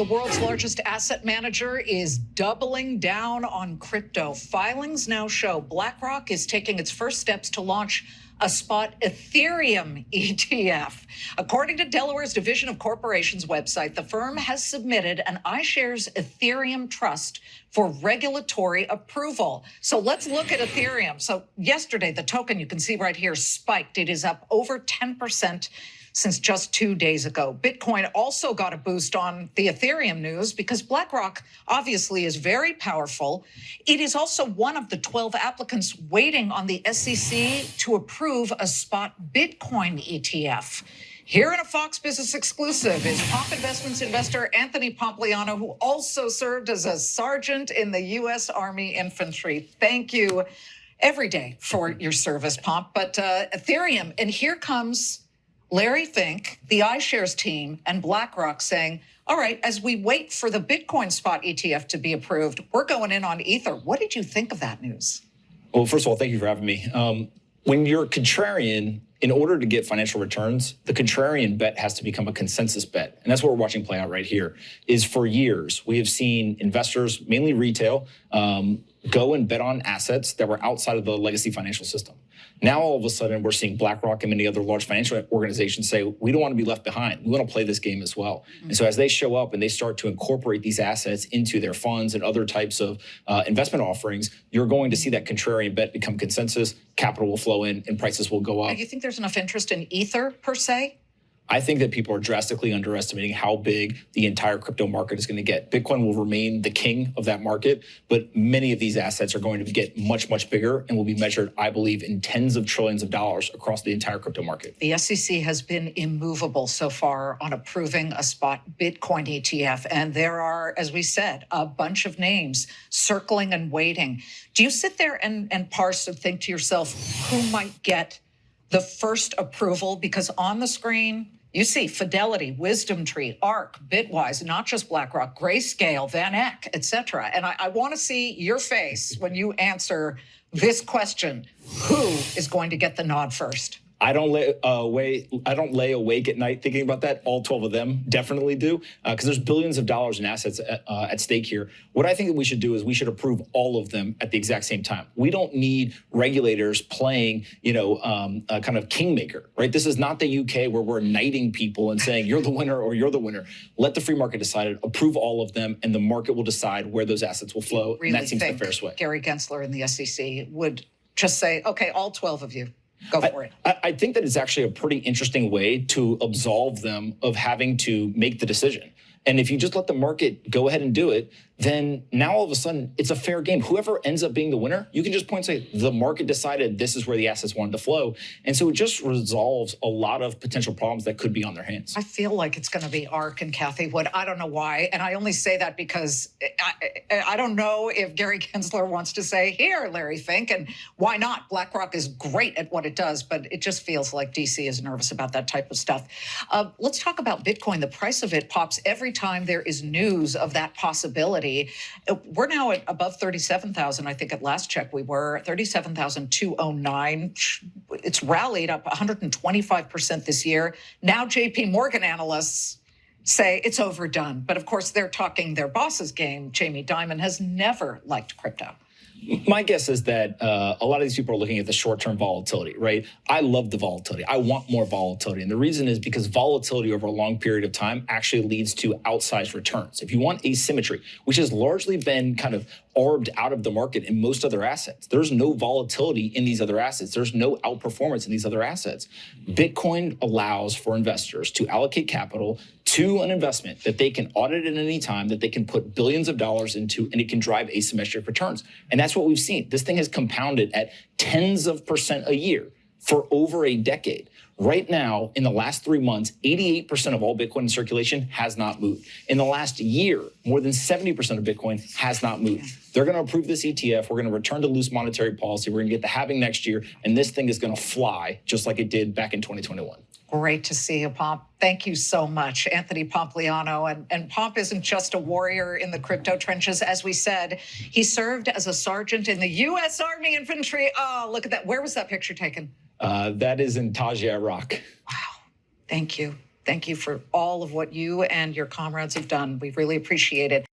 the world's largest asset manager, is doubling down on crypto. Filings now show BlackRock is taking its first steps to launch a spot Ethereum ETF. According to Delaware's Division of Corporations website, the firm has submitted an iShares Ethereum trust for regulatory approval. So let's look at Ethereum. So yesterday, the token you can see right here spiked. It is up over 10% since just 2 days ago. Bitcoin also got a boost on the Ethereum news because BlackRock obviously is very powerful. It is also one of the 12 applicants waiting on the SEC to approve a spot Bitcoin ETF. Here in a Fox Business exclusive is Pomp Investments investor Anthony Pompliano, who also served as a sergeant in the U.S. Army Infantry. Thank you every day for your service, Pomp. But Ethereum, and here comes Larry Fink, the iShares team, and BlackRock saying, all right, as we wait for the Bitcoin spot ETF to be approved, we're going in on Ether. What did you think of that news? Well, first of all, thank you for having me. When you're contrarian, in order to get financial returns, the contrarian bet has to become a consensus bet. And that's what we're watching play out right here, is for years, we have seen investors, mainly retail, go and bet on assets that were outside of the legacy financial system. Now, all of a sudden, we're seeing BlackRock and many other large financial organizations say, we don't want to be left behind. We want to play this game as well. Mm-hmm. And so as they show up and they start to incorporate these assets into their funds and other types of investment offerings, you're going to see that contrarian bet become consensus, capital will flow in, and prices will go up. Do you think there's enough interest in Ether, per se? I think that people are drastically underestimating how big the entire crypto market is going to get. Bitcoin will remain the king of that market, but many of these assets are going to get much, much bigger and will be measured, I believe, in tens of trillions of dollars across the entire crypto market. The SEC has been immovable so far on approving a spot Bitcoin ETF. And there are, as we said, a bunch of names circling and waiting. Do you sit there and parse and think to yourself, who might get the first approval? Because on the screen, you see Fidelity, WisdomTree, ARK, Bitwise, not just BlackRock, Grayscale, Van Eck, et cetera. And I want to see your face when you answer this question. Who is going to get the nod first? I don't lay awake at night thinking about that. All 12 of them definitely do, because there's billions of dollars in assets at stake here. What I think that we should do is we should approve all of them at the exact same time. We don't need regulators playing, a kind of kingmaker, right? This is not the UK where we're knighting people and saying you're the winner or you're the winner. Let the free market decide it. Approve all of them, and the market will decide where those assets will flow. Really, and that seems the fairest way. Gary Gensler and the SEC would just say, okay, all 12 of you. Go for it. I think that it's actually a pretty interesting way to absolve them of having to make the decision. And if you just let the market go ahead and do it, then now all of a sudden it's a fair game. Whoever ends up being the winner, you can just point and say the market decided this is where the assets wanted to flow. And so it just resolves a lot of potential problems that could be on their hands. I feel like it's going to be ARK and Cathie Wood. I don't know why. And I only say that because I don't know if Gary Gensler wants to say, here, Larry Fink, and why not? BlackRock is great at what it does, but it just feels like DC is nervous about that type of stuff. Let's talk about Bitcoin. The price of it pops every time there is news of that possibility. We're now at above 37,000. I think at last check we were 37,209. It's rallied up 125% this year. Now JP Morgan analysts say it's overdone. But of course, they're talking their boss's game. Jamie Dimon has never liked crypto. My guess is that a lot of these people are looking at the short-term volatility, right? I love the volatility. I want more volatility. And the reason is because volatility over a long period of time actually leads to outsized returns. If you want asymmetry, which has largely been kind of arbed out of the market in most other assets, there's no volatility in these other assets. There's no outperformance in these other assets. Bitcoin allows for investors to allocate capital to an investment that they can audit at any time, that they can put billions of dollars into, and it can drive asymmetric returns. And that's what we've seen. This thing has compounded at tens of % a year for over a decade. Right now, in the last 3 months, 88% of all Bitcoin in circulation has not moved. In the last year, more than 70% of Bitcoin has not moved. They're going to approve this ETF. We're going to return to loose monetary policy. We're going to get the halving next year, and this thing is going to fly just like it did back in 2021. Great to see you, Pomp. Thank you so much, Anthony Pompliano. And Pomp isn't just a warrior in the crypto trenches. As we said, he served as a sergeant in the U.S. Army Infantry. Oh, look at that. Where was that picture taken? That is in Taji, Iraq. Wow. Thank you. Thank you for all of what you and your comrades have done. We really appreciate it.